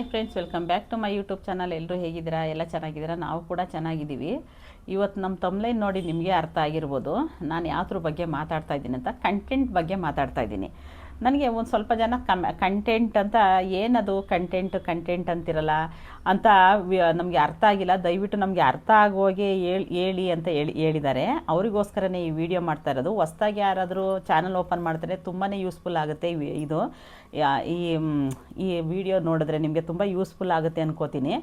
Hi friends, welcome back to my YouTube channel. ಎಲ್ಲರೂ ಹೇಗಿದ್ದೀರಾ? ಎಲ್ಲ ಚೆನ್ನಾಗಿದ್ದೀರಾ? ನಾವು ಕೂಡ ಚೆನ್ನಾಗಿದ್ದೀವಿ. ಇವತ್ತು ನಮ್ಮ ತಮ್ಲೈನ್ ನೋಡಿ ನಿಮಗೆ ಅರ್ಥ ಆಗಿರ್ಬೋದು ನಾನು ಯಾವ್ದ್ರ ಬಗ್ಗೆ ಮಾತಾಡ್ತಾ ಇದ್ದೀನಿ ಅಂತ. ಕಂಟೆಂಟ್ ಬಗ್ಗೆ ಮಾತಾಡ್ತಾ ಇದ್ದೀನಿ. ನನಗೆ ಒಂದು ಸ್ವಲ್ಪ ಜನ ಕಂಟೆಂಟ್ ಅಂತ ಏನದು ಕಂಟೆಂಟ್ ಅಂತಿರಲ್ಲ ಅಂತ ನಮಗೆ ಅರ್ಥ ಆಗಿಲ್ಲ. ದಯವಿಟ್ಟು ನಮಗೆ ಅರ್ಥ ಆಗೋಗೆ ಹೇಳಿ ಅಂತ ಹೇಳಿದ್ದಾರೆ. ಅವರಿಗೋಸ್ಕರನೇ ಈ ವಿಡಿಯೋ ಮಾಡ್ತಾ ಇರೋದು. ಹೊಸ್ದಾಗಿ ಯಾರಾದರೂ ಚಾನಲ್ ಓಪನ್ ಮಾಡ್ತಾರೆ ತುಂಬಾ ಯೂಸ್ಫುಲ್ ಆಗುತ್ತೆ. ಇದು ಈ ವಿಡಿಯೋ ನೋಡಿದ್ರೆ ನಿಮಗೆ ತುಂಬ ಯೂಸ್ಫುಲ್ ಆಗುತ್ತೆ ಅನ್ಕೋತೀನಿ.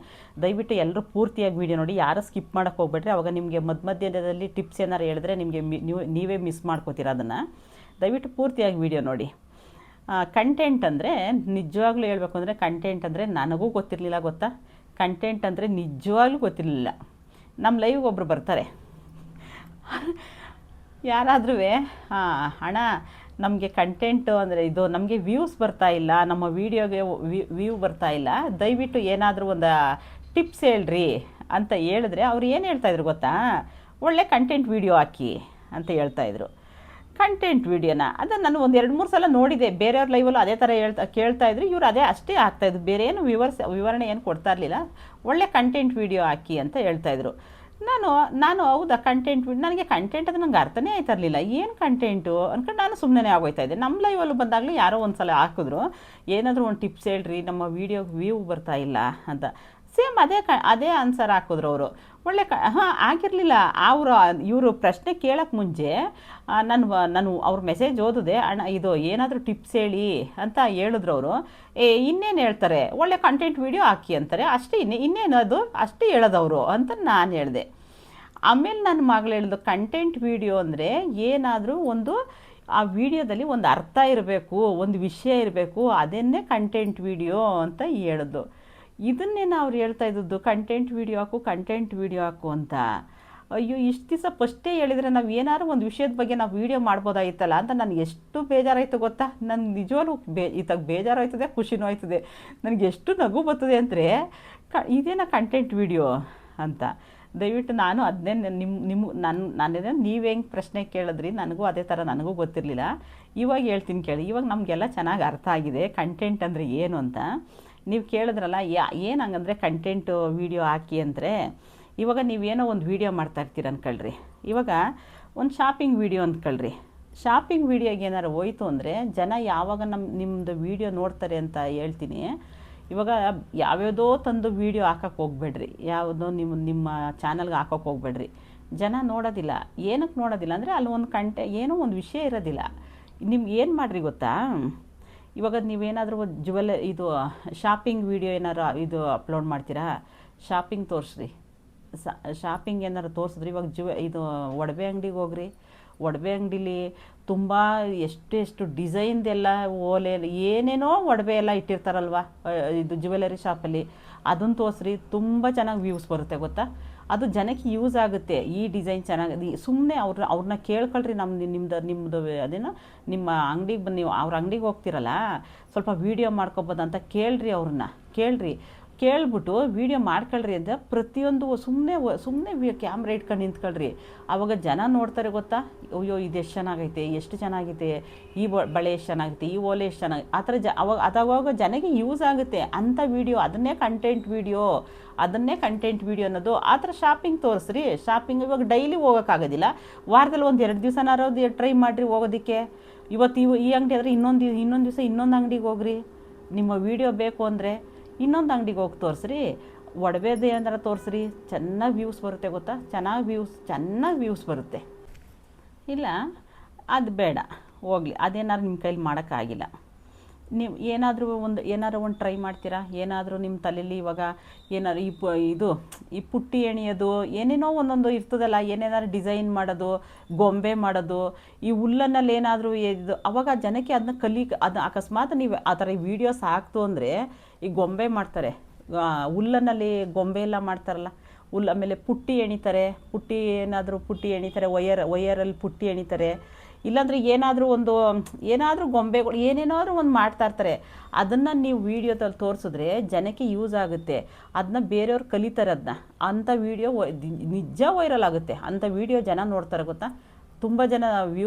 ದಯವಿಟ್ಟು ಎಲ್ಲರೂ ಪೂರ್ತಿಯಾಗಿ ವಿಡಿಯೋ ನೋಡಿ, ಯಾರು ಸ್ಕಿಪ್ ಮಾಡೋಕ್ಕೆ ಹೋಗ್ಬೇಡ್ರಿ. ಅವಾಗ ನಿಮಗೆ ಮಧ್ಯದಲ್ಲಿ ಟಿಪ್ಸ್ ಏನಾರು ಹೇಳಿದ್ರೆ ನಿಮಗೆ ನೀವೇ ಮಿಸ್ ಮಾಡ್ಕೋತೀರ. ಅದನ್ನು ದಯವಿಟ್ಟು ಪೂರ್ತಿಯಾಗಿ ವಿಡಿಯೋ ನೋಡಿ. ಕಂಟೆಂಟ್ ಅಂದರೆ ನಿಜವಾಗ್ಲೂ ಹೇಳಬೇಕು ಅಂದರೆ ಕಂಟೆಂಟ್ ಅಂದರೆ ನನಗೂ ಗೊತ್ತಿರಲಿಲ್ಲ. ಗೊತ್ತಾ? ಕಂಟೆಂಟ್ ಅಂದರೆ ನಿಜವಾಗ್ಲೂ ಗೊತ್ತಿರಲಿಲ್ಲ. ನಮ್ಮ ಲೈವ್ಗೆ ಒಬ್ಬರು ಬರ್ತಾರೆ, ಯಾರಾದ್ರೂ ಅಣ್ಣ ನಮಗೆ ಕಂಟೆಂಟು ಅಂದರೆ ಇದು ನಮಗೆ ವ್ಯೂಸ್ ಬರ್ತಾ ಇಲ್ಲ, ನಮ್ಮ ವೀಡಿಯೋಗೆ ವ್ಯೂ ಬರ್ತಾ ಇಲ್ಲ, ದಯವಿಟ್ಟು ಏನಾದರೂ ಒಂದು ಟಿಪ್ಸ್ ಹೇಳ್ರಿ ಅಂತ ಹೇಳಿದ್ರೆ ಅವ್ರು ಏನು ಹೇಳ್ತಾಯಿದ್ರು ಗೊತ್ತಾ? ಒಳ್ಳೆ ಕಂಟೆಂಟ್ ವಿಡಿಯೋ ಹಾಕಿ ಅಂತ ಹೇಳ್ತಾಯಿದ್ರು. ಕಂಟೆಂಟ್ ವಿಡಿಯೋನ ಅದನ್ನು ನಾನು ಒಂದು 2-3 ಸಲ ನೋಡಿದೆ. ಬೇರೆಯವ್ರ ಲೈವಲ್ಲೂ ಅದೇ ಥರ ಕೇಳ್ತಾಯಿದ್ರು. ಇವರು ಅಷ್ಟೇ ಆಗ್ತಾಯಿದ್ರು, ಬೇರೆ ಏನು ವಿವರಣೆ ಏನು ಕೊಡ್ತಾ ಇರಲಿಲ್ಲ. ಒಳ್ಳೆ ಕಂಟೆಂಟ್ ವಿಡಿಯೋ ಹಾಕಿ ಅಂತ ಹೇಳ್ತಾಯಿದ್ರು. ನಾನು ಹೌದಾ ಕಂಟೆಂಟ್ ನನಗೆ ಕಂಟೆಂಟ್ ಅದು ನಂಗೆ ಅರ್ಥನೇ ಆಯ್ತಾ ಇರಲಿಲ್ಲ. ಏನು ಕಂಟೆಂಟು ಅಂದ್ಕೊಂಡು ನಾನು ಸುಮ್ಮನೆ ಆಗೋಯ್ತಾ ಇದ್ದೆ. ನಮ್ಮ ಲೈವಲ್ಲೂ ಬಂದಾಗಲೂ ಯಾರೋ ಒಂದು ಸಲ ಹಾಕಿದ್ರು, ಏನಾದರೂ ಒಂದು ಟಿಪ್ಸ್ ಹೇಳ್ರಿ ನಮ್ಮ ವೀಡಿಯೋಗೆ ವ್ಯೂ ಬರ್ತಾ ಇಲ್ಲ ಅಂತ. ಸೇಮ್ ಅದೇ ಆನ್ಸರ್ ಹಾಕಿದ್ರು ಅವರು. ಒಳ್ಳೆ ಆಗಿರಲಿಲ್ಲ. ಇವರು ಪ್ರಶ್ನೆ ಕೇಳೋಕ್ಕೆ ಮುಂಚೆ ನಾನು ಅವ್ರ ಮೆಸೇಜ್ ಓದಿದೆ. ಅಣ್ಣ ಇದು ಏನಾದರೂ ಟಿಪ್ಸ್ ಹೇಳಿ ಅಂತ ಹೇಳಿದ್ರು ಅವರು. ಇನ್ನೇನು ಹೇಳ್ತಾರೆ, ಒಳ್ಳೆ ಕಂಟೆಂಟ್ ವಿಡಿಯೋ ಹಾಕಿ ಅಂತಾರೆ ಅಷ್ಟೇ. ಇನ್ನೇನು ಅದು ಅಷ್ಟೇ ಹೇಳೋದವರು ಅಂತ ನಾನು ಹೇಳಿದೆ. ಆಮೇಲೆ ನನ್ನ ಮಗಳು ಹೇಳಿದ್ರು, ಕಂಟೆಂಟ್ ವಿಡಿಯೋ ಅಂದರೆ ಏನಾದರೂ ಒಂದು ಆ ವಿಡಿಯೋದಲ್ಲಿ ಒಂದು ಅರ್ಥ ಇರಬೇಕು, ಒಂದು ವಿಷಯ ಇರಬೇಕು, ಅದನ್ನೇ ಕಂಟೆಂಟ್ ವಿಡಿಯೋ ಅಂತ ಹೇಳಿದ್ದು. ಇದನ್ನೇನು ಅವ್ರು ಹೇಳ್ತಾ ಇದ್ದದ್ದು, ಕಂಟೆಂಟ್ ವಿಡಿಯೋ ಹಾಕು ಅಂತ. ಅಯ್ಯೋ, ಇಷ್ಟು ದಿವಸ ಫಸ್ಟೇ ಹೇಳಿದರೆ ನಾವು ಏನಾದ್ರು ಒಂದು ವಿಷಯದ ಬಗ್ಗೆ ನಾವು ವೀಡಿಯೋ ಮಾಡ್ಬೋದಾಗಿತ್ತಲ್ಲ ಅಂತ ನನಗೆ ಎಷ್ಟು ಬೇಜಾರಾಯಿತು ಗೊತ್ತಾ? ನನಗೆ ನಿಜವಾಗ್ಲೂ ಇತ್ತಾಗ ಬೇಜಾರಾಯ್ತದೆ, ಖುಷಿನೂ ಆಯ್ತದೆ. ನನಗೆ ಎಷ್ಟು ನಗು ಬರ್ತದೆ ಅಂದರೆ ಇದೇನ ಕಂಟೆಂಟ್ ವಿಡಿಯೋ ಅಂತ. ದಯವಿಟ್ಟು ನಾನು ಅದನ್ನೇ ನಾನೇನೋ ನೀವು ಹೆಂಗೆ ಪ್ರಶ್ನೆ ಕೇಳಿದ್ರಿ ನನಗೂ ಅದೇ ಥರ ನನಗೂ ಗೊತ್ತಿರಲಿಲ್ಲ. ಇವಾಗ ಹೇಳ್ತೀನಿ ಕೇಳಿ. ಇವಾಗ ನಮಗೆಲ್ಲ ಚೆನ್ನಾಗಿ ಅರ್ಥ ಆಗಿದೆ ಕಂಟೆಂಟ್ ಅಂದರೆ ಏನು ಅಂತ. ನೀವು ಕೇಳಿದ್ರಲ್ಲ ಏನು ಹಂಗಂದರೆ ಕಂಟೆಂಟು ವಿಡಿಯೋ ಹಾಕಿ ಅಂದರೆ, ಇವಾಗ ನೀವೇನೋ ಒಂದು ವೀಡಿಯೋ ಮಾಡ್ತಾಯಿರ್ತೀರ ಅಂದ್ಕೊಳ್ರಿ. ಇವಾಗ ಒಂದು ಶಾಪಿಂಗ್ ವಿಡಿಯೋ ಅಂದ್ಕೊಳ್ರಿ. ಶಾಪಿಂಗ್ ವಿಡಿಯೋಗೆ ಏನಾರು ಹೋಯ್ತು ಅಂದರೆ ಜನ ಯಾವಾಗ ನಿಮ್ಮದು ವೀಡಿಯೋ ನೋಡ್ತಾರೆ ಅಂತ ಹೇಳ್ತೀನಿ. ಇವಾಗ ಯಾವ್ಯಾವುದೋ ತಂದು ವೀಡಿಯೋ ಹಾಕೋಕ್ಕೆ ಹೋಗ್ಬೇಡ್ರಿ, ಯಾವುದೋ ನಿಮ್ಮ ಚಾನಲ್ಗೆ ಹಾಕೋಕ್ಕೆ ಹೋಗ್ಬೇಡ್ರಿ. ಜನ ನೋಡೋದಿಲ್ಲ. ಏನಕ್ಕೆ ನೋಡೋದಿಲ್ಲ ಅಂದರೆ ಅಲ್ಲಿ ಒಂದು ಏನೋ ಒಂದು ವಿಷಯ ಇರೋದಿಲ್ಲ. ನಿಮ್ಗೆ ಏನು ಮಾಡಿರಿ ಗೊತ್ತಾ? ಇವಾಗ ನೀವೇನಾದರೂ ಇದು ಶಾಪಿಂಗ್ ವಿಡಿಯೋ ಏನಾರು ಇದು ಅಪ್ಲೋಡ್ ಮಾಡ್ತೀರಾ, ಶಾಪಿಂಗ್ ತೋರಿಸ್ರಿ. ಶಾಪಿಂಗ್ ಏನಾರು ತೋರಿಸಿದ್ರಿ. ಇವಾಗ ಇದು ಒಡವೆ ಅಂಗಡಿಗೆ ಹೋಗ್ರಿ. ಒಡವೆ ಅಂಗಡೀಲಿ ತುಂಬ ಎಷ್ಟು ಡಿಸೈನ್ದೆಲ್ಲ ಓಲೆ ಏನೇನೋ ಒಡವೆ ಎಲ್ಲ ಇಟ್ಟಿರ್ತಾರಲ್ವ, ಇದು ಜ್ಯುವೆಲರಿ ಶಾಪಲ್ಲಿ. ಅದನ್ನು ತೋರಿಸ್ರಿ, ತುಂಬ ಚೆನ್ನಾಗಿ ವ್ಯೂಸ್ ಬರುತ್ತೆ ಗೊತ್ತಾ? ಅದು ಜನಕ್ಕೆ ಯೂಸ್ ಆಗುತ್ತೆ. ಈ ಡಿಸೈನ್ ಚೆನ್ನಾಗಿ ಸುಮ್ಮನೆ ಅವ್ರನ್ನ ಕೇಳ್ಕೊಳ್ರಿ. ನಿಮ್ಮದು ಅದೇನೋ ನಿಮ್ಮ ಅಂಗಡಿಗೆ ಬಂದು ನೀವು ಅವ್ರ ಅಂಗಡಿಗೆ ಹೋಗ್ತಿರಲ್ಲ, ಸ್ವಲ್ಪ ವೀಡಿಯೋ ಮಾಡ್ಕೊಬೋದು ಅಂತ ಕೇಳ್ರಿ. ಕೇಳ್ಬಿಟ್ಟು ವೀಡಿಯೋ ಮಾಡ್ಕೊಳ್ರಿ ಅಂತ ಪ್ರತಿಯೊಂದು ಸುಮ್ಮನೆ ಕ್ಯಾಮ್ರಾ ಇಟ್ಕೊಂಡು ನಿಂತ್ಕೊಳ್ರಿ. ಆವಾಗ ಜನ ನೋಡ್ತಾರೆ ಗೊತ್ತಾ? ಅಯ್ಯೋ ಇದು ಎಷ್ಟು ಚೆನ್ನಾಗೈತೆ, ಈ ಬಳೆ ಎಷ್ಟು ಚೆನ್ನಾಗೈತೆ, ಈ ಓಲೆ ಎಷ್ಟು ಚೆನ್ನಾಗಿ, ಆ ಥರ ಅದಾವಾಗ ಜನಕ್ಕೆ ಯೂಸ್ ಆಗುತ್ತೆ ಅಂಥ ವೀಡಿಯೋ. ಅದನ್ನೇ ಕಂಟೆಂಟ್ ವಿಡಿಯೋ ಅನ್ನೋದು. ಆ ಥರ ಶಾಪಿಂಗ್ ತೋರಿಸ್ರಿ. ಶಾಪಿಂಗ್ ಇವಾಗ ಡೈಲಿ ಹೋಗೋಕ್ಕಾಗೋದಿಲ್ಲ, ವಾರದಲ್ಲಿ ಒಂದು 2 ದಿವಸನಾರು ಟ್ರೈ ಮಾಡಿರಿ ಹೋಗೋದಕ್ಕೆ. ಇವತ್ತು ಈ ಅಂಗಡಿ ಆದರೆ ಇನ್ನೊಂದು ದಿವಸ ಇನ್ನೊಂದು ಅಂಗಡಿಗೆ ಹೋಗ್ರಿ. ನಿಮ್ಮ ವೀಡಿಯೋ ಬೇಕು ಅಂದರೆ ಇನ್ನೊಂದು ಅಂಗಡಿಗೆ ಹೋಗಿ ತೋರಿಸ್ರಿ. ಒಡವೆದು ಏನಾರ ತೋರಿಸ್ರಿ, ಚೆನ್ನಾಗಿ ವ್ಯೂಸ್ ಬರುತ್ತೆ ಗೊತ್ತಾ? ಚೆನ್ನಾಗಿ ವ್ಯೂಸ್ ಬರುತ್ತೆ. ಇಲ್ಲ ಅದು ಬೇಡ, ಹೋಗಲಿ. ಅದೇನಾದ್ರು ನಿಮ್ಮ ಕೈಲಿ ಮಾಡೋಕ್ಕಾಗಿಲ್ಲ. ನೀವು ಏನಾದರೂ ಒಂದು ಟ್ರೈ ಮಾಡ್ತೀರಾ? ಏನಾದರೂ ನಿಮ್ಮ ತಲೆಯಲ್ಲಿ ಇವಾಗ ಏನಾದ್ರು ಈ ಪುಟ್ಟಿ ಎಣಿಯೋದು ಏನೇನೋ ಒಂದೊಂದು ಇರ್ತದಲ್ಲ, ಏನೇನಾದ್ರು ಡಿಸೈನ್ ಮಾಡೋದು, ಗೊಂಬೆ ಮಾಡೋದು, ಈ ಹುಲ್ಲನ್ನಲ್ಲಿ ಏನಾದರೂ ಇದು, ಅವಾಗ ಜನಕ್ಕೆ ಅದನ್ನ ಅಕಸ್ಮಾತ್ ನೀವು ಆ ಥರ ವೀಡಿಯೋಸ್ ಹಾಕ್ತು ಅಂದರೆ, ಈ ಗೊಂಬೆ ಮಾಡ್ತಾರೆ, ಹುಲ್ಲನ್ನಲ್ಲಿ ಗೊಂಬೆ ಎಲ್ಲ ಮಾಡ್ತಾರಲ್ಲ, ಆಮೇಲೆ ಪುಟ್ಟಿ ಎಣಿತಾರೆ, ವಯರಲ್ಲಿ ಪುಟ್ಟಿ ಎಣಿತಾರೆ. ಇಲ್ಲಾಂದರೆ ಏನಾದರೂ ಗೊಂಬೆಗಳು ಏನೇನಾದ್ರು ಒಂದು ಮಾಡ್ತಾಯಿರ್ತಾರೆ. ಅದನ್ನು ನೀವು ವೀಡಿಯೋದಲ್ಲಿ ತೋರಿಸಿದ್ರೆ ಜನಕ್ಕೆ ಯೂಸ್ ಆಗುತ್ತೆ. ಅದನ್ನ ಬೇರೆಯವ್ರು ಕಲಿತಾರೆ. ಅಂಥ ವೀಡಿಯೋ ನಿಜ ವೈರಲ್ ಆಗುತ್ತೆ. ಅಂಥ ವೀಡಿಯೋ ಜನ ನೋಡ್ತಾರೆ ಗೊತ್ತಾ? ತುಂಬ ಜನ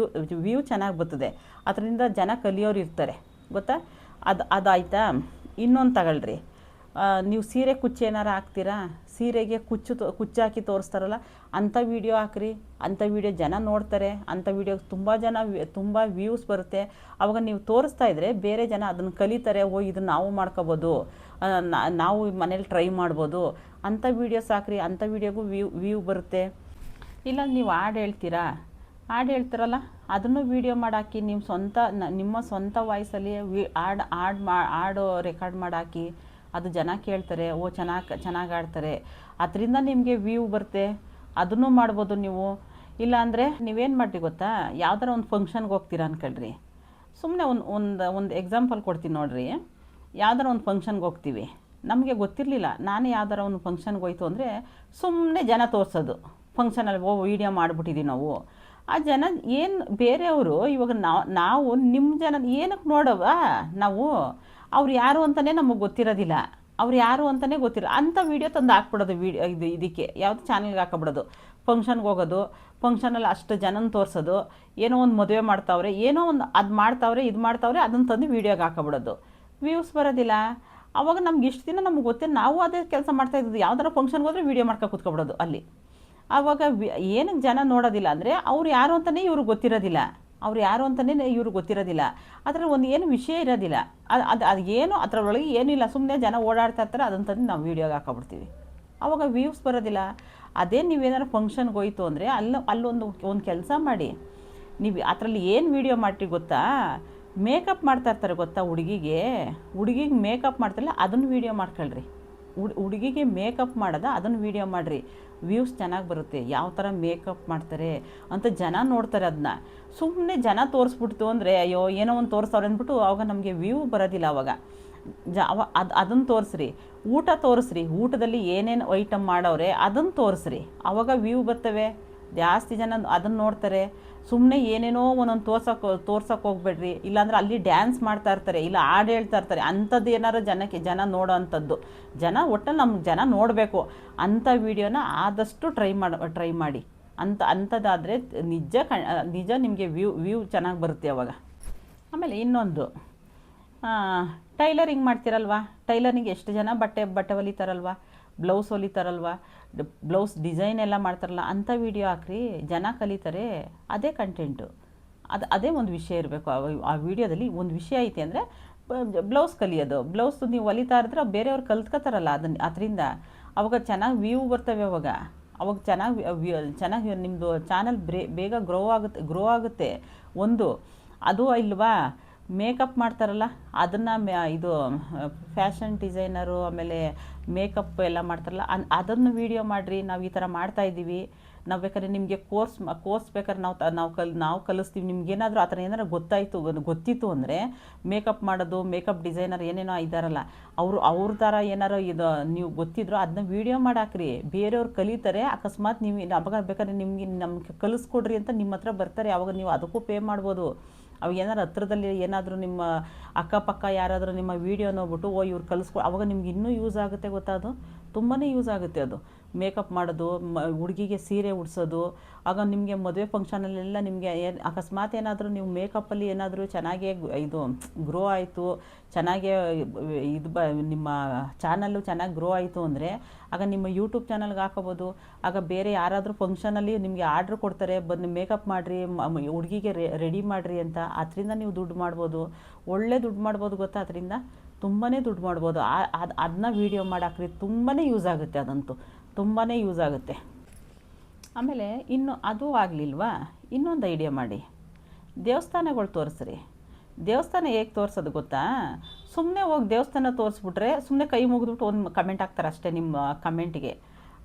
ವ್ಯೂ ಚೆನ್ನಾಗಿ ಬರ್ತದೆ. ಅದರಿಂದ ಜನ ಕಲಿಯೋರು ಇರ್ತಾರೆ ಗೊತ್ತಾ? ಅದಾಯ್ತಾ? ಇನ್ನೊಂದು ತಗೊಳ್ರಿ. ನೀವು ಸೀರೆ ಕುಚ್ಚು ಏನಾರು ಹಾಕ್ತೀರಾ, ಸೀರೆಗೆ ಕುಚ್ಚಾಕಿ ತೋರಿಸ್ತಾರಲ್ಲ ಅಂಥ ವೀಡಿಯೋ ಹಾಕ್ರಿ. ಅಂಥ ವೀಡಿಯೋ ಜನ ನೋಡ್ತಾರೆ, ಅಂಥ ವೀಡಿಯೋಗೆ ತುಂಬ ವ್ಯೂಸ್ ಬರುತ್ತೆ. ಅವಾಗ ನೀವು ತೋರಿಸ್ತಾ ಇದ್ದರೆ ಬೇರೆ ಜನ ಅದನ್ನು ಕಲಿತಾರೆ. ಓ ಇದನ್ನು ನಾವು ಮಾಡ್ಕೋಬೋದು, ನಾವು ಮನೇಲಿ ಟ್ರೈ ಮಾಡ್ಬೋದು. ಅಂಥ ವೀಡಿಯೋಸ್ ಹಾಕ್ರಿ, ಅಂಥ ವೀಡಿಯೋಗೂ ವ್ಯೂ ಬರುತ್ತೆ. ಇಲ್ಲ ನೀವು ಹಾಡು ಹೇಳ್ತೀರಲ್ಲ ಅದನ್ನು ವೀಡಿಯೋ ಮಾಡಾಕಿ, ನಿಮ್ಮ ಸ್ವಂತ ವಾಯ್ಸಲ್ಲಿ ಹಾಡು ರೆಕಾರ್ಡ್ ಮಾಡಾಕಿ. ಅದು ಜನ ಕೇಳ್ತಾರೆ, ಓ ಚೆನ್ನಾಗಿ ಆಡ್ತಾರೆ, ಅದರಿಂದ ನಿಮಗೆ ವ್ಯೂ ಬರುತ್ತೆ. ಅದನ್ನು ಮಾಡ್ಬೋದು ನೀವು. ಇಲ್ಲಾಂದರೆ ನೀವೇನು ಮಾಡ್ರಿ ಗೊತ್ತಾ, ಯಾವ್ದಾರ ಒಂದು ಫಂಕ್ಷನ್ಗೆ ಹೋಗ್ತೀರಾ ಅಂದ್ಕೊಳ್ರಿ. ಸುಮ್ಮನೆ ಒಂದು ಎಕ್ಸಾಂಪಲ್ ಕೊಡ್ತೀನಿ ನೋಡಿರಿ. ಯಾವ್ದಾರ ಒಂದು ಫಂಕ್ಷನ್ಗೆ ಹೋಗ್ತೀವಿ, ನಮಗೆ ಗೊತ್ತಿರಲಿಲ್ಲ. ನಾನು ಯಾವ್ದಾರ ಒಂದು ಫಂಕ್ಷನ್ಗೆ ಹೋಯ್ತು ಅಂದರೆ ಸುಮ್ಮನೆ ಜನ ತೋರಿಸೋದು. ಫಂಕ್ಷನಲ್ಲಿ ವೀಡಿಯೋ ಮಾಡಿಬಿಟ್ಟಿದ್ದೀವಿ ನಾವು. ಆ ಜನ ಏನು ಬೇರೆಯವರು ಇವಾಗ ನಾವು ನಿಮ್ಮ ಜನ ಏನಕ್ಕೆ ನೋಡವ ನಾವು, ಅವ್ರು ಯಾರು ಅಂತಲೇ ನಮಗೆ ಗೊತ್ತಿರೋದಿಲ್ಲ. ಅವ್ರು ಯಾರು ಅಂತಲೇ ಅಂಥ ವೀಡಿಯೋ ತಂದು ಹಾಕ್ಬಿಡೋದು. ಇದಕ್ಕೆ ಯಾವುದು ಚಾನಲ್ಗೆ ಹಾಕ್ಬಿಡೋದು. ಫಂಕ್ಷನ್ಗೆ ಹೋಗೋದು, ಫಂಕ್ಷನಲ್ಲಿ ಅಷ್ಟು ಜನನ ತೋರಿಸೋದು. ಏನೋ ಒಂದು ಮದುವೆ ಮಾಡ್ತಾವ್ರೆ, ಏನೋ ಒಂದು ಅದು ಮಾಡ್ತಾವ್ರೆ, ಇದು ಮಾಡ್ತಾವ್ರೆ, ಅದನ್ನು ತಂದು ವೀಡಿಯೋಗೆ ಹಾಕ್ಬಿಡೋದು. ವ್ಯೂಸ್ ಬರೋದಿಲ್ಲ. ಆವಾಗ ನಮ್ಗೆ ಇಷ್ಟು ದಿನ ನಮ್ಗೆ ಗೊತ್ತಿಲ್ಲ, ನಾವು ಅದೇ ಕೆಲಸ ಮಾಡ್ತಾಯಿದ್ದು. ಯಾವ್ದಾರ ಫಂಕ್ಷನ್ಗೆ ಹೋದರೆ ವೀಡಿಯೋ ಮಾಡ್ಕೊಂಡು ಕೂತ್ಕೊಬಿಡೋದು ಅಲ್ಲಿ. ಆವಾಗ ಏನಕ್ಕೆ ಜನ ನೋಡೋದಿಲ್ಲ ಅಂದರೆ ಅವ್ರು ಯಾರು ಅಂತಲೇ ಇವ್ರಿಗೆ ಗೊತ್ತಿರೋದಿಲ್ಲ. ಅದರಲ್ಲಿ ಒಂದು ಏನು ವಿಷಯ ಇರೋದಿಲ್ಲ. ಅದು ಏನು ಅದರೊಳಗೆ ಏನಿಲ್ಲ, ಸುಮ್ಮನೆ ಜನ ಓಡಾಡ್ತಾ ಇರ್ತಾರೆ, ಅದನ್ನು ತಂದು ನಾವು ವೀಡಿಯೋಗೆ ಹಾಕೊಬಿಡ್ತೀವಿ. ಆವಾಗ ವ್ಯೂಸ್ ಬರೋದಿಲ್ಲ. ಅದೇ ನೀವೇನಾದ್ರು ಫಂಕ್ಷನ್ಗೆ ಹೋಯ್ತು ಅಂದರೆ ಅಲ್ಲೊಂದು ಕೆಲಸ ಮಾಡಿ. ನೀವು ಅದರಲ್ಲಿ ಏನು ವೀಡಿಯೋ ಮಾಡ್ತೀವಿ ಗೊತ್ತಾ, ಮೇಕಪ್ ಮಾಡ್ತಾ ಇರ್ತಾರೆ ಗೊತ್ತಾ, ಹುಡುಗಿಗೆ ಮೇಕಪ್ ಮಾಡ್ತಾರಲ್ಲ ಅದನ್ನು ವೀಡಿಯೋ ಮಾಡ್ಕೊಳ್ರಿ. ಹುಡುಗಿಗೆ ಮೇಕಪ್ ಮಾಡೋದ ಅದನ್ನು ವೀಡಿಯೋ ಮಾಡಿರಿ. ವ್ಯೂಸ್ ಚೆನ್ನಾಗಿ ಬರುತ್ತೆ. ಯಾವ ಥರ ಮೇಕಪ್ ಮಾಡ್ತಾರೆ ಅಂತ ಜನ ನೋಡ್ತಾರೆ. ಅದನ್ನ ಸುಮ್ಮನೆ ಜನ ತೋರಿಸ್ಬಿಡ್ತು ಅಂದರೆ ಅಯ್ಯೋ ಏನೋ ಒಂದು ತೋರಿಸ್ತಾವ್ರೆ ಅಂದ್ಬಿಟ್ಟು ಆವಾಗ ನಮಗೆ ವ್ಯೂ ಬರೋದಿಲ್ಲ. ಆವಾಗ ಅದನ್ನು ತೋರಿಸ್ರಿ. ಊಟ ತೋರಿಸ್ರಿ, ಊಟದಲ್ಲಿ ಏನೇನು ಐಟಮ್ ಮಾಡವ್ರೆ ಅದನ್ನು ತೋರಿಸ್ರಿ. ಆವಾಗ ವ್ಯೂ ಬರ್ತವೆ. ಜಾಸ್ತಿ ಜನ ಅದನ್ನು ನೋಡ್ತಾರೆ. ಸುಮ್ಮನೆ ಏನೇನೋ ಒಂದೊಂದು ತೋರ್ಸೋಕೆ ಹೋಗ್ಬೇಡ್ರಿ. ಇಲ್ಲಾಂದ್ರೆ ಅಲ್ಲಿ ಡ್ಯಾನ್ಸ್ ಮಾಡ್ತಾ ಇರ್ತಾರೆ, ಇಲ್ಲ ಹಾಡು ಹೇಳ್ತಾ ಇರ್ತಾರೆ. ಅಂಥದ್ದು ಏನಾರು ಜನ ನೋಡೋ ಅಂಥದ್ದು ಒಟ್ಟಲ್ಲಿ ನಮ್ಗೆ ಜನ ನೋಡಬೇಕು ಅಂಥ ವೀಡಿಯೋನ ಆದಷ್ಟು ಟ್ರೈ ಮಾಡಿ. ಅಂಥದ್ದಾದರೆ ನಿಜ ನಿಮಗೆ ವ್ಯೂ ಚೆನ್ನಾಗಿ ಬರುತ್ತೆ ಅವಾಗ. ಆಮೇಲೆ ಇನ್ನೊಂದು, ಟೈಲರಿಂಗ್ ಮಾಡ್ತೀರಲ್ವ, ಟೈಲರಿಂಗ್ ಎಷ್ಟು ಜನ ಬಟ್ಟೆ ಹೊಲಿತಾರಲ್ವ, ಬ್ಲೌಸ್ ಹೊಲಿತಾರಲ್ವ, ಬ್ಲೌಸ್ ಡಿಸೈನ್ ಎಲ್ಲ ಮಾಡ್ತಾರಲ್ಲ, ಅಂಥ ವೀಡಿಯೋ ಹಾಕ್ರಿ. ಜನ ಕಲಿತಾರೆ. ಅದೇ ಕಂಟೆಂಟು. ಅದೇ ಒಂದು ವಿಷಯ ಇರಬೇಕು. ಆ ವಿಡಿಯೋದಲ್ಲಿ ಒಂದು ವಿಷಯ ಐತೆ ಅಂದರೆ ಬ್ಲೌಸ್ ಕಲಿಯೋದು. ಬ್ಲೌಸ್ ನೀವು ಹೊಲಿತಾ ಇದ್ರೆ ಬೇರೆಯವ್ರು ಕಲ್ತ್ಕೋತಾರಲ್ಲ ಅದರಿಂದ ಅವಾಗ ಚೆನ್ನಾಗಿ ವ್ಯೂ ಬರ್ತವೆ. ಅವಾಗ ಚೆನ್ನಾಗಿ ನಿಮ್ಮದು ಚಾನಲ್ ಬೇಗ ಗ್ರೋ ಆಗುತ್ತೆ. ಒಂದು ಅದು ಇಲ್ವಾ, ಮೇಕಪ್ ಮಾಡ್ತಾರಲ್ಲ ಅದನ್ನು ಇದು ಫ್ಯಾಷನ್ ಡಿಸೈನರು ಆಮೇಲೆ ಮೇಕಪ್ ಎಲ್ಲ ಮಾಡ್ತಾರಲ್ಲ ಅದನ್ನು ವೀಡಿಯೋ ಮಾಡಿರಿ. ನಾವು ಈ ಥರ ಮಾಡ್ತಾಯಿದ್ದೀವಿ, ನಾವು ಬೇಕಾದ್ರೆ ನಿಮಗೆ ಕೋರ್ಸ್ ಬೇಕಾದ್ರೆ ನಾವು ಕಲಿಸ್ತೀವಿ. ನಿಮ್ಗೇನಾದರೂ ಆ ಥರ ಏನಾರು ಗೊತ್ತಿತ್ತು ಅಂದರೆ ಮೇಕಪ್ ಮಾಡೋದು, ಮೇಕಪ್ ಡಿಸೈನರ್ ಏನೇನೋ ಇದ್ದಾರಲ್ಲ ಅವ್ರ ಥರ ಏನಾರು ಇದು ನೀವು ಗೊತ್ತಿದ್ರು ಅದನ್ನ ವೀಡಿಯೋ ಮಾಡಾಕ್ರಿ. ಬೇರೆಯವ್ರು ಕಲಿತಾರೆ. ಅಕಸ್ಮಾತ್ ನೀವು ಅವಾಗ ಬೇಕಾದ್ರೆ ನಮ್ಗೆ ಕಲಿಸ್ಕೊಡ್ರಿ ಅಂತ ನಿಮ್ಮ ಹತ್ರ ಬರ್ತಾರೆ. ಅವಾಗ ನೀವು ಅದಕ್ಕೂ ಪೇ ಮಾಡ್ಬೋದು. ಅವಾಗ ಏನಾರು ಹತ್ರದಲ್ಲಿ ಏನಾದರೂ ನಿಮ್ಮ ಅಕ್ಕಪಕ್ಕ ಯಾರಾದರೂ ನಿಮ್ಮ ವೀಡಿಯೋ ನೋಡ್ಬಿಟ್ಟು ಇವ್ರು ಅವಾಗ ನಿಮ್ಗೆ ಇನ್ನೂ ಯೂಸ್ ಆಗುತ್ತೆ ಗೊತ್ತಾ. ಅದು ತುಂಬಾ ಯೂಸ್ ಆಗುತ್ತೆ. ಅದು ಮೇಕಪ್ ಮಾಡೋದು, ಹುಡುಗಿಗೆ ಸೀರೆ ಉಡ್ಸೋದು. ಆಗ ನಿಮಗೆ ಮದುವೆ ಫಂಕ್ಷನಲ್ಲೆಲ್ಲ ನಿಮಗೆ ಅಕಸ್ಮಾತ್ ಏನಾದರೂ ನೀವು ಮೇಕಪ್ಪಲ್ಲಿ ಏನಾದರೂ ಚೆನ್ನಾಗೇ ಇದು ಗ್ರೋ ಆಯಿತು, ಚೆನ್ನಾಗೇ ನಿಮ್ಮ ಚಾನಲ್ಲು ಚೆನ್ನಾಗಿ ಗ್ರೋ ಆಯಿತು ಅಂದರೆ ಆಗ ನಿಮ್ಮ ಯೂಟ್ಯೂಬ್ ಚಾನಲ್ಗೆ ಹಾಕೋಬೋದು. ಆಗ ಬೇರೆ ಯಾರಾದರೂ ಫಂಕ್ಷನಲ್ಲಿ ನಿಮಗೆ ಆರ್ಡ್ರ್ ಕೊಡ್ತಾರೆ, ಬಂದು ಮೇಕಪ್ ಮಾಡಿರಿ, ಹುಡುಗಿಗೆ ರೆಡಿ ಮಾಡಿರಿ ಅಂತ. ಅದರಿಂದ ನೀವು ದುಡ್ಡು ಮಾಡ್ಬೋದು, ಒಳ್ಳೆ ದುಡ್ಡು ಮಾಡ್ಬೋದು ಗೊತ್ತಾ. ಅದರಿಂದ ತುಂಬಾ ದುಡ್ಡು ಮಾಡ್ಬೋದು. ಅದನ್ನ ವೀಡಿಯೋ ಮಾಡಾಕ್ರಿ. ತುಂಬಾ ಯೂಸ್ ಆಗುತ್ತೆ. ಅದಂತೂ ತುಂಬಾ ಯೂಸ್ ಆಗುತ್ತೆ. ಆಮೇಲೆ ಅದು ಆಗಲಿಲ್ವಾ, ಇನ್ನೊಂದು ಐಡಿಯಾ ಮಾಡಿ. ದೇವಸ್ಥಾನಗಳು ತೋರಿಸ್ರಿ. ದೇವಸ್ಥಾನ ಹೇಗೆ ತೋರಿಸೋದು ಗೊತ್ತಾ, ಸುಮ್ಮನೆ ಹೋಗಿ ದೇವಸ್ಥಾನ ತೋರಿಸ್ಬಿಟ್ರೆ ಸುಮ್ಮನೆ ಕೈ ಮುಗಿದ್ಬಿಟ್ಟು ಒಂದು ಕಮೆಂಟ್ ಹಾಕ್ತಾರೆ ಅಷ್ಟೇ. ನಿಮ್ಮ ಕಮೆಂಟಿಗೆ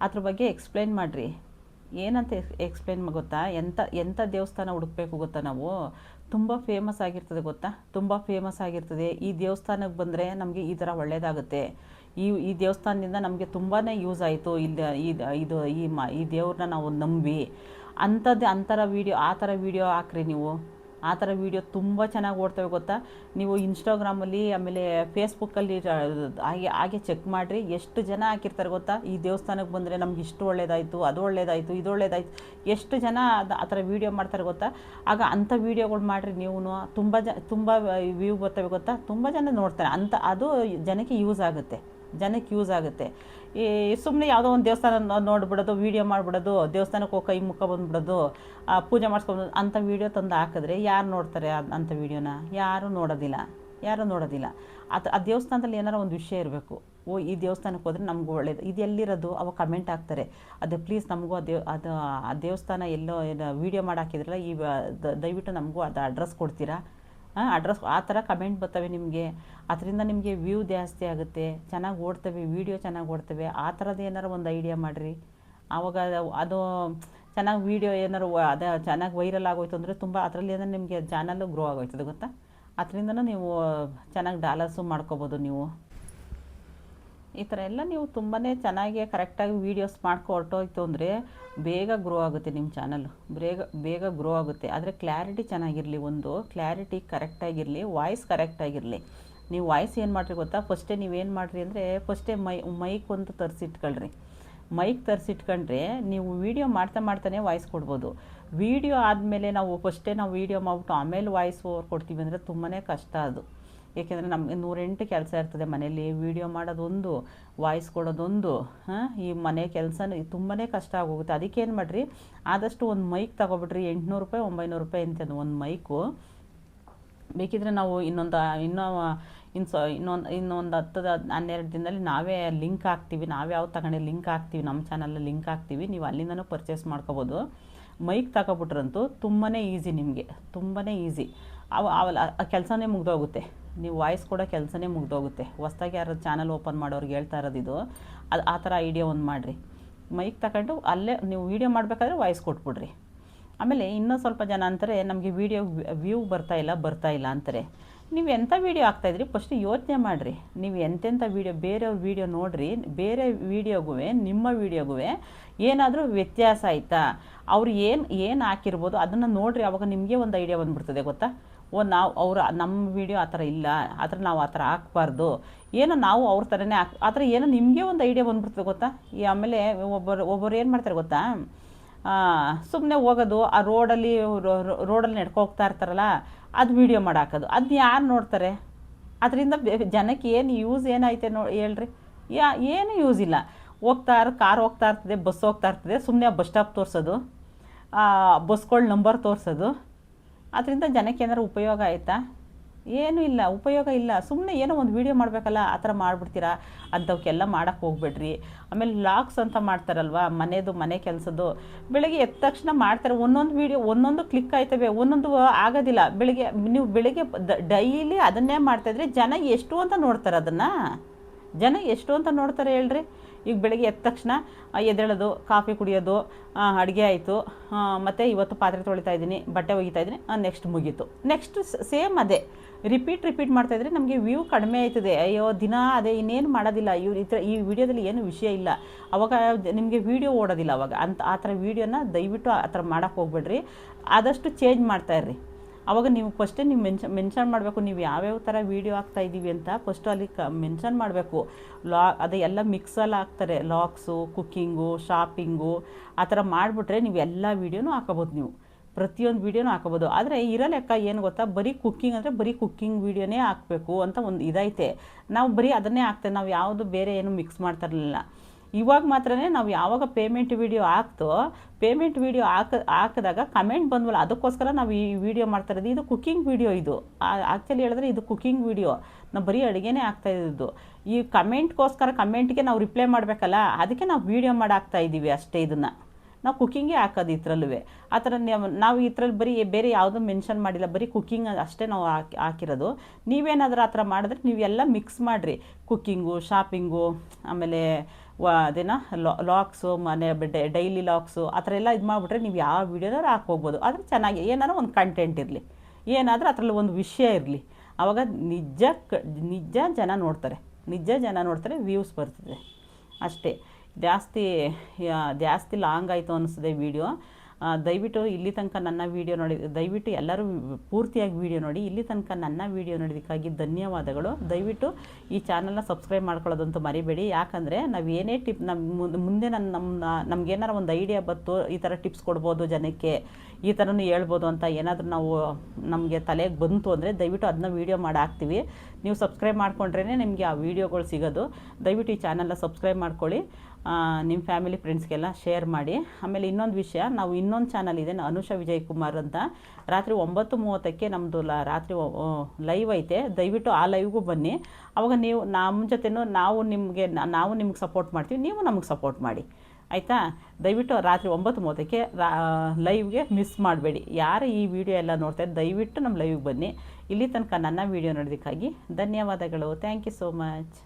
ಅದ್ರ ಬಗ್ಗೆ ಎಕ್ಸ್ಪ್ಲೈನ್ ಮಾಡಿರಿ. ಏನಂತ ಎಕ್ಸ್ಪ್ಲೈನ್ ಗೊತ್ತಾ, ಎಂಥ ದೇವಸ್ಥಾನ ಹುಡುಕಬೇಕು ಗೊತ್ತಾ ನಾವು. ತುಂಬ ಫೇಮಸ್ ಆಗಿರ್ತದೆ ಗೊತ್ತಾ, ತುಂಬ ಫೇಮಸ್ ಆಗಿರ್ತದೆ. ಈ ದೇವಸ್ಥಾನಕ್ಕೆ ಬಂದರೆ ನಮಗೆ ಈ ಥರ ಒಳ್ಳೆಯದಾಗುತ್ತೆ, ಈ ದೇವಸ್ಥಾನದಿಂದ ನಮಗೆ ತುಂಬಾ ಯೂಸ್ ಆಯಿತು, ಈ ದೇವ್ರನ್ನ ನಾವು ನಂಬಿ ಅಂಥರ ವೀಡಿಯೋ ಹಾಕ್ರಿ ನೀವು. ಆ ಥರ ವೀಡಿಯೋ ತುಂಬ ಚೆನ್ನಾಗಿ ಓಡ್ತವೆ ಗೊತ್ತಾ. ನೀವು ಇನ್ಸ್ಟಾಗ್ರಾಮಲ್ಲಿ ಆಮೇಲೆ ಫೇಸ್ಬುಕ್ಕಲ್ಲಿ ಹಾಗೆ ಚೆಕ್ ಮಾಡಿರಿ. ಎಷ್ಟು ಜನ ಹಾಕಿರ್ತಾರೆ ಗೊತ್ತಾ, ಈ ದೇವಸ್ಥಾನಕ್ಕೆ ಬಂದರೆ ನಮ್ಗೆ ಇಷ್ಟು ಒಳ್ಳೇದಾಯಿತು, ಅದು ಒಳ್ಳೇದಾಯಿತು, ಇದು ಒಳ್ಳೇದಾಯಿತು. ಎಷ್ಟು ಜನ ಆ ಥರ ವೀಡಿಯೋ ಮಾಡ್ತಾರೆ ಗೊತ್ತಾ. ಆಗ ಅಂಥ ವೀಡಿಯೋಗಳು ಮಾಡಿರಿ ನೀವು. ತುಂಬ ವ್ಯೂ ಬರ್ತವೆ ಗೊತ್ತಾ, ತುಂಬ ಜನ ನೋಡ್ತಾರೆ. ಅದು ಜನಕ್ಕೆ ಯೂಸ್ ಆಗುತ್ತೆ. ಜನಕ್ಕೆ ಯೂಸ್ ಆಗುತ್ತೆ. ಈ ಸುಮ್ಮನೆ ಯಾವುದೋ ಒಂದು ದೇವಸ್ಥಾನ ನೋಡಿಬಿಡೋದು, ವೀಡಿಯೋ ಮಾಡಿಬಿಡೋದು, ದೇವಸ್ಥಾನಕ್ಕೆ ಹೋಗಿ ಕೈ ಮುಖ ಬಂದುಬಿಡೋದು, ಪೂಜೆ ಮಾಡಿಸ್ಕೊಂಡು ಅಂಥ ವೀಡಿಯೋ ತಂದು ಹಾಕಿದ್ರೆ ಯಾರು ನೋಡ್ತಾರೆ ಅಂಥ ವೀಡಿಯೋನ? ಯಾರೂ ನೋಡೋದಿಲ್ಲ. ಆ ದೇವಸ್ಥಾನದಲ್ಲಿ ಏನಾರ ಒಂದು ವಿಷಯ ಇರಬೇಕು. ಈ ದೇವಸ್ಥಾನಕ್ಕೆ ಹೋದರೆ ನಮಗೂ ಒಳ್ಳೇದು, ಇದು ಎಲ್ಲಿರೋದು ಅವಾಗ ಕಮೆಂಟ್ ಹಾಕ್ತಾರೆ. ಅದೇ ಪ್ಲೀಸ್ ನಮಗೂ ಆ ದೇವಸ್ಥಾನ ಎಲ್ಲೋ ವೀಡಿಯೋ ಮಾಡಿ ಹಾಕಿದ್ರಲ್ಲ, ದಯವಿಟ್ಟು ನಮಗೂ ಅದು ಅಡ್ರೆಸ್ ಕೊಡ್ತೀರಾ? ಅಡ್ರೆಸ್ ಆ ಥರ ಕಮೆಂಟ್ ಬರ್ತವೆ ನಿಮಗೆ. ಅದರಿಂದ ನಿಮಗೆ ವ್ಯೂ ಜಾಸ್ತಿ ಆಗುತ್ತೆ, ಚೆನ್ನಾಗಿ ಓಡ್ತವೆ, ವೀಡಿಯೋ ಚೆನ್ನಾಗಿ ಓಡ್ತವೆ. ಆ ಥರದ್ದು ಏನಾರು ಒಂದು ಐಡಿಯಾ ಮಾಡಿರಿ. ಆವಾಗ ಅದು ಚೆನ್ನಾಗಿ ವೀಡಿಯೋ ಏನಾರು ಅದು ಚೆನ್ನಾಗಿ ವೈರಲ್ ಆಗೋಯ್ತು ಅಂದರೆ ತುಂಬ ಅದರಲ್ಲಿ ಏನೋ ನಿಮಗೆ ಚಾನಲ್ಲು ಗ್ರೋ ಆಗೋಯ್ತದೆ ಗೊತ್ತಾ. ಅದರಿಂದನೂ ನೀವು ಚೆನ್ನಾಗಿ ಡಾಲರ್ಸು ಮಾಡ್ಕೋಬೋದು. ನೀವು ಈ ಥರ ಎಲ್ಲ ನೀವು ತುಂಬಾ ಚೆನ್ನಾಗಿ ಕರೆಕ್ಟಾಗಿ ವೀಡಿಯೋಸ್ ಹೊರಟೋಯ್ತು ಅಂದರೆ ಬೇಗ ಗ್ರೋ ಆಗುತ್ತೆ ನಿಮ್ಮ ಚಾನಲ್ಲು, ಬೇಗ ಗ್ರೋ ಆಗುತ್ತೆ. ಆದರೆ ಕ್ಲಾರಿಟಿ ಚೆನ್ನಾಗಿರಲಿ, ಒಂದು ಕ್ಲಾರಿಟಿ ಕರೆಕ್ಟಾಗಿರಲಿ, ವಾಯ್ಸ್ ಕರೆಕ್ಟಾಗಿರಲಿ. ನೀವು ವಾಯ್ಸ್ ಏನು ಮಾಡಿರಿ ಗೊತ್ತಾ, ಫಸ್ಟೇ ನೀವೇನು ಮಾಡಿರಿ ಅಂದರೆ ಫಸ್ಟೇ ಮೈಕ್ ಒಂದು ತರಿಸಿಟ್ಕೊಳ್ರಿ. ಮೈಕ್ ತರಿಸಿಟ್ಕೊಂಡ್ರೆ ನೀವು ವೀಡಿಯೋ ಮಾಡ್ತಾನೆ ವಾಯ್ಸ್ ಕೊಡ್ಬೋದು. ವೀಡಿಯೋ ಆದಮೇಲೆ ನಾವು ಫಸ್ಟೇ ವೀಡಿಯೋ ಮಾಡಿಬಿಟ್ಟು ಆಮೇಲೆ ವಾಯ್ಸ್ ಓವರ್ ಕೊಡ್ತೀವಿ ಅಂದರೆ ತುಂಬಾ ಕಷ್ಟ ಅದು. ಏಕೆಂದರೆ ನಮಗೆ 108 ಕೆಲಸ ಇರ್ತದೆ ಮನೇಲಿ. ವೀಡಿಯೋ ಮಾಡೋದೊಂದು, ವಾಯ್ಸ್ ಕೊಡೋದೊಂದು, ಈ ಮನೆ ಕೆಲಸನೂ ತುಂಬಾ ಕಷ್ಟ ಆಗೋಗುತ್ತೆ. ಅದಕ್ಕೇನು ಮಾಡಿರಿ, ಆದಷ್ಟು ಒಂದು ಮೈಕ್ ತಗೊಬಿಡ್ರಿ. 800 ರೂಪಾಯಿ 900 ರೂಪಾಯಿ ಅಂತಂದು ಒಂದು ಮೈಕು. ಬೇಕಿದ್ರೆ ನಾವು ಇನ್ನೊಂದು 10-12 ದಿನದಲ್ಲಿ ನಾವೇ ಲಿಂಕ್ ಹಾಕ್ತೀವಿ. ನಾವು ಯಾವ್ದು ತಗೊಂಡು ಲಿಂಕ್ ಹಾಕ್ತೀವಿ, ನಮ್ಮ ಚಾನಲ್ ಲಿಂಕ್ ಹಾಕ್ತೀವಿ, ನೀವು ಅಲ್ಲಿಂದನೂ ಪರ್ಚೇಸ್ ಮಾಡ್ಕೋಬೋದು. ಮೈಕ್ ತಗೊಬಿಟ್ರಂತೂ ತುಂಬಾ ಈಸಿ, ನಿಮಗೆ ತುಂಬಾ ಈಸಿ. ಆ ಕೆಲಸನೇ ಮುಗ್ದೋಗುತ್ತೆ. ನೀವು ವಾಯ್ಸ್ ಕೊಡೋ ಕೆಲಸನೇ ಮುಗ್ದೋಗುತ್ತೆ. ಹೊಸ್ದಾಗಿ ಯಾರು ಚಾನಲ್ ಓಪನ್ ಮಾಡೋರಿಗೆ ಹೇಳ್ತಾ ಇರೋದು ಇದು. ಆ ಥರ ಐಡಿಯಾ ಒಂದು ಮಾಡಿರಿ. ಮೈಕ್ ತಗೊಂಡು ಅಲ್ಲೇ ನೀವು ವೀಡಿಯೋ ಮಾಡಬೇಕಾದ್ರೆ ವಾಯ್ಸ್ ಕೊಟ್ಬಿಡ್ರಿ. ಆಮೇಲೆ ಇನ್ನೂ ಸ್ವಲ್ಪ ಜನ ಅಂತಾರೆ ನಮಗೆ ವ್ಯೂ ಬರ್ತಾ ಇಲ್ಲ ಅಂತಾರೆ. ನೀವು ಎಂಥ ವೀಡಿಯೋ ಹಾಕ್ತಾಯಿದ್ರಿ ಫಸ್ಟ್ ಯೋಚನೆ ಮಾಡಿರಿ. ನೀವು ಎಂತೆಂಥ ಬೇರೆಯವ್ರ ವೀಡಿಯೋ ನೋಡಿರಿ, ಬೇರೆ ವೀಡಿಯೋಗೂ ನಿಮ್ಮ ವೀಡಿಯೋಗೂ ಏನಾದರೂ ವ್ಯತ್ಯಾಸ ಆಯಿತಾ, ಅವ್ರು ಏನು ಹಾಕಿರ್ಬೋದು ಅದನ್ನು ನೋಡಿರಿ. ಆವಾಗ ನಿಮಗೆ ಒಂದು ಐಡಿಯಾ ಬಂದುಬಿಡ್ತದೆ ಗೊತ್ತಾ. ನಮ್ಮ ವೀಡಿಯೋ ಆ ಥರ ಇಲ್ಲ, ಆದರೆ ನಾವು ಆ ಥರ ಹಾಕ್ಬಾರ್ದು, ಏನೋ ನಾವು ಅವ್ರ ಥರನೇ ಆದರೆ ಏನೋ ನಿಮಗೆ ಒಂದು ಐಡಿಯಾ ಬಂದುಬಿಡ್ತದೆ ಗೊತ್ತಾ. ಆಮೇಲೆ ಒಬ್ಬರು ಏನು ಮಾಡ್ತಾರೆ ಗೊತ್ತಾ, ಸುಮ್ಮನೆ ಹೋಗೋದು, ಆ ರೋಡಲ್ಲಿ ನಡ್ಕೊ ಹೋಗ್ತಾ ಇರ್ತಾರಲ್ಲ, ಅದು ವೀಡಿಯೋ ಮಾಡಿ ಹಾಕೋದು. ಅದನ್ನ ಯಾರು ನೋಡ್ತಾರೆ? ಅದರಿಂದ ಜನಕ್ಕೆ ಏನು ಯೂಸ್ ಏನಾಯ್ತೆ ಹೇಳ್ರಿ. ಏನು ಯೂಸ್ ಇಲ್ಲ. ಕಾರ್ ಹೋಗ್ತಾ ಇರ್ತದೆ, ಬಸ್ ಹೋಗ್ತಾ ಇರ್ತದೆ, ಸುಮ್ಮನೆ ಬಸ್ ಸ್ಟಾಪ್ ತೋರಿಸೋದು, ಬಸ್ಗಳ ನಂಬರ್ ತೋರಿಸೋದು. ಅದರಿಂದ ಜನಕ್ಕೆ ಏನಾರು ಉಪಯೋಗ ಆಯಿತಾ? ಏನೂ ಇಲ್ಲ, ಉಪಯೋಗ ಇಲ್ಲ. ಸುಮ್ಮನೆ ಏನೋ ಒಂದು ವೀಡಿಯೋ ಮಾಡಬೇಕಲ್ಲ, ಆ ಥರ ಮಾಡಿಬಿಡ್ತೀರಾ. ಅಂಥವಕ್ಕೆಲ್ಲ ಮಾಡೋಕ್ಕೆ ಹೋಗ್ಬೇಡ್ರಿ. ಆಮೇಲೆ ಲಾಗ್ಸ್ ಅಂತ ಮಾಡ್ತಾರಲ್ವ, ಮನೆ ಕೆಲಸದ್ದು, ಬೆಳಗ್ಗೆ ಎದ್ದ ತಕ್ಷಣ ಮಾಡ್ತಾರೆ. ಒಂದೊಂದು ವೀಡಿಯೋ ಒಂದೊಂದು ಕ್ಲಿಕ್ ಆಯ್ತವೆ, ಒಂದೊಂದು ಆಗೋದಿಲ್ಲ. ನೀವು ಬೆಳಗ್ಗೆ ಡೈಲಿ ಅದನ್ನೇ ಮಾಡ್ತಾಯಿದ್ರೆ ಜನ ಎಷ್ಟು ಅಂತ ನೋಡ್ತಾರೆ ಅದನ್ನು? ಎಷ್ಟು ಅಂತ ನೋಡ್ತಾರೆ ಹೇಳ್ರಿ? ಈಗ ಬೆಳಗ್ಗೆ ಎದ್ದ ತಕ್ಷಣ ಎದ್ದೇಳೋದು, ಕಾಫಿ ಕುಡಿಯೋದು, ಅಡುಗೆ ಆಯಿತು, ಮತ್ತು ಇವತ್ತು ಪಾತ್ರೆ ತೊಳಿತಾ ಇದ್ದೀನಿ, ಬಟ್ಟೆ ಒಗಿತಾ ಇದ್ದೀನಿ, ನೆಕ್ಸ್ಟ್ ಮುಗೀತು. ನೆಕ್ಸ್ಟ್ ಸೇಮ್ ಅದೇ ರಿಪೀಟ್ ಮಾಡ್ತಾಯಿದ್ರೆ ನಮಗೆ ವ್ಯೂ ಕಡಿಮೆ ಆಯ್ತದೆ. ಅಯ್ಯೋ ದಿನ ಅದೇ, ಇನ್ನೇನು ಮಾಡೋದಿಲ್ಲ ಇವ್ರು. ಈ ವಿಡಿಯೋದಲ್ಲಿ ಏನು ವಿಷಯ ಇಲ್ಲ, ಅವಾಗ ನಿಮಗೆ ವೀಡಿಯೋ ಓಡೋದಿಲ್ಲ. ಅವಾಗ ಆ ಥರ ವೀಡಿಯೋನ ದಯವಿಟ್ಟು ಆ ಥರ ಮಾಡೋಕ್ಕೆ ಹೋಗ್ಬೇಡ್ರಿ. ಆದಷ್ಟು ಚೇಂಜ್ ಮಾಡ್ತಾಯಿರ್ರಿ. ಆವಾಗ ನೀವು ಫಸ್ಟೇ ನೀವು ಮೆನ್ಷನ್ ಮಾಡಬೇಕು, ನೀವು ಯಾವ್ಯಾವ ಥರ ವೀಡಿಯೋ ಹಾಕ್ತಾಯಿದ್ದೀವಿ ಅಂತ ಫಸ್ಟು ಅಲ್ಲಿ ಮೆನ್ಷನ್ ಮಾಡಬೇಕು. ಅದೇ ಎಲ್ಲ ಮಿಕ್ಸಲ್ಲಿ ಹಾಕ್ತಾರೆ, ಲಾಗ್ಸು, ಕುಕ್ಕಿಂಗು, ಶಾಪಿಂಗು, ಆ ಥರ ಮಾಡಿಬಿಟ್ರೆ ನೀವು ಎಲ್ಲ ವೀಡಿಯೋನೂ ಹಾಕೋಬೋದು. ನೀವು ಪ್ರತಿಯೊಂದು ವೀಡಿಯೋನೂ ಹಾಕೋಬೋದು. ಆದರೆ ಇರೋ ಲೆಕ್ಕ ಏನು ಗೊತ್ತಾ, ಬರೀ ಕುಕ್ಕಿಂಗ್ ಅಂದರೆ ಬರೀ ಕುಕ್ಕಿಂಗ್ ವೀಡಿಯೋನೇ ಹಾಕಬೇಕು ಅಂತ ಒಂದು ಇದೈತೆ. ನಾವು ಬರೀ ಅದನ್ನೇ ಹಾಕ್ತೇವೆ, ನಾವು ಯಾವುದು ಬೇರೆ ಏನು ಮಿಕ್ಸ್ ಮಾಡ್ತಾ ಇರಲಿಲ್ಲ. ಇವಾಗ ಮಾತ್ರ ನಾವು ಯಾವಾಗ ಪೇಮೆಂಟ್ ವೀಡಿಯೋ ಪೇಮೆಂಟ್ ವೀಡಿಯೋ ಹಾಕಿದಾಗ ಕಮೆಂಟ್ ಬಂದ್ವಲ್ಲ, ಅದಕ್ಕೋಸ್ಕರ ನಾವು ಈ ವಿಡಿಯೋ ಮಾಡ್ತಾ ಇರೋದು. ಇದು ಕುಕ್ಕಿಂಗ್ ವೀಡಿಯೋ. ಇದು ಆ್ಯಕ್ಚುಲಿ ಹೇಳಿದ್ರೆ ಇದು ಕುಕ್ಕಿಂಗ್ ವೀಡಿಯೋ. ನಾವು ಬರೀ ಅಡುಗೆನೇ ಆಗ್ತಾಯಿದ್ದು. ಈ ಕಮೆಂಟ್ಗೆ ನಾವು ರಿಪ್ಲೈ ಮಾಡಬೇಕಲ್ಲ, ಅದಕ್ಕೆ ನಾವು ವೀಡಿಯೋ ಮಾಡಿ ಹಾಕ್ತಾಯಿದ್ದೀವಿ ಅಷ್ಟೇ. ಇದನ್ನು ನಾವು ಕುಕ್ಕಿಂಗೇ ಹಾಕೋದು ಇದ್ರಲ್ಲೂ. ಆ ಥರ ನಾವು ಇದ್ರಲ್ಲಿ ಬರೀ ಬೇರೆ ಯಾವುದೂ ಮೆನ್ಷನ್ ಮಾಡಿಲ್ಲ, ಬರೀ ಕುಕ್ಕಿಂಗ್ ಅಷ್ಟೇ ನಾವು ಹಾಕಿರೋದು. ನೀವೇನಾದರೂ ಆ ಥರ ಮಾಡಿದ್ರೆ ನೀವೆಲ್ಲ ಮಿಕ್ಸ್ ಮಾಡಿರಿ. ಕುಕ್ಕಿಂಗು, ಶಾಪಿಂಗು, ಆಮೇಲೆ ಅದೇನೋ ಲಾಕ್ಸು, ಮನೆ ಡೈಲಿ ಲಾಕ್ಸು, ಆ ಥರ ಎಲ್ಲ ಇದು ಮಾಡಿಬಿಟ್ರೆ ನೀವು ಯಾವ ವೀಡಿಯೋನಾದ್ರು ಹಾಕ್ಕೋಗ್ಬೋದು. ಆದರೆ ಚೆನ್ನಾಗಿ ಏನಾದ್ರು ಒಂದು ಕಂಟೆಂಟ್ ಇರಲಿ, ಏನಾದರೂ ಅದರಲ್ಲಿ ಒಂದು ವಿಷಯ ಇರಲಿ. ಆವಾಗ ನಿಜ ಜನ ನೋಡ್ತಾರೆ, ವ್ಯೂಸ್ ಬರ್ತದೆ ಅಷ್ಟೇ. ಜಾಸ್ತಿ ಲಾಂಗ್ ಆಯಿತು ಅನಿಸ್ತದೆ ವೀಡಿಯೋ. ದಯವಿಟ್ಟು ಇಲ್ಲಿ ತನಕ ನನ್ನ ವೀಡಿಯೋ ನೋಡಿ, ದಯವಿಟ್ಟು ಎಲ್ಲರೂ ಪೂರ್ತಿಯಾಗಿ ವೀಡಿಯೋ ನೋಡಿ. ಇಲ್ಲಿ ತನಕ ನನ್ನ ವೀಡಿಯೋ ನೋಡಿದ್ದಕ್ಕಾಗಿ ಧನ್ಯವಾದಗಳು. ದಯವಿಟ್ಟು ಈ ಚಾನಲ್ನ ಸಬ್ಸ್ಕ್ರೈಬ್ ಮಾಡ್ಕೊಳ್ಳೋದಂತೂ ಮರಿಬೇಡಿ. ಯಾಕಂದರೆ ನಾವು ಏನೇ ಮುಂದೆ ನಮಗೇನಾರು ಒಂದು ಐಡಿಯಾ ಬಂತು, ಈ ಥರ ಟಿಪ್ಸ್ ಕೊಡ್ಬೋದು ಜನಕ್ಕೆ, ಈ ಥರನೂ ಹೇಳ್ಬೋದು ಅಂತ ಏನಾದರೂ ನಾವು ನಮಗೆ ತಲೆಗೆ ಬಂತು ಅಂದರೆ ದಯವಿಟ್ಟು ಅದನ್ನ ವೀಡಿಯೋ ಮಾಡಿ ಹಾಕ್ತೀವಿ. ನೀವು ಸಬ್ಸ್ಕ್ರೈಬ್ ಮಾಡ್ಕೊಂಡ್ರೇ ನಿಮಗೆ ಆ ವೀಡಿಯೋಗಳು ಸಿಗೋದು. ದಯವಿಟ್ಟು ಈ ಚಾನಲ್ನ ಸಬ್ಸ್ಕ್ರೈಬ್ ಮಾಡ್ಕೊಳ್ಳಿ, ನಿಮ್ಮ ಫ್ಯಾಮಿಲಿ ಫ್ರೆಂಡ್ಸ್ಗೆಲ್ಲ ಶೇರ್ ಮಾಡಿ. ಆಮೇಲೆ ಇನ್ನೊಂದು ವಿಷಯ, ನಾವು ಇನ್ನೊಂದು ಚಾನಲ್ ಇದೆ ಅನುಷಾ ವಿಜಯ್ ಕುಮಾರ್ ಅಂತ, ರಾತ್ರಿ 9:30ಕ್ಕೆ ನಮ್ಮದು ರಾತ್ರಿ ಲೈವ್ ಐತೆ. ದಯವಿಟ್ಟು ಆ ಲೈವ್ಗೂ ಬನ್ನಿ. ಆವಾಗ ನೀವು ನಮ್ಮ ಜೊತೆನೂ ನಾವು ನಿಮ್ಗೆ ಸಪೋರ್ಟ್ ಮಾಡ್ತೀವಿ, ನೀವು ನಮಗೆ ಸಪೋರ್ಟ್ ಮಾಡಿ, ಆಯಿತಾ? ದಯವಿಟ್ಟು ರಾತ್ರಿ 9:30ಕ್ಕೆ ಲೈವ್ಗೆ ಮಿಸ್ ಮಾಡಬೇಡಿ. ಯಾರು ಈ ವಿಡಿಯೋ ಎಲ್ಲ ನೋಡ್ತಾರೆ ದಯವಿಟ್ಟು ನಮ್ಮ ಲೈವ್ಗೆ ಬನ್ನಿ. ಇಲ್ಲಿ ತನಕ ನನ್ನ ವಿಡಿಯೋ ನೋಡೋದಕ್ಕಾಗಿ ಧನ್ಯವಾದಗಳು. Thank you so much.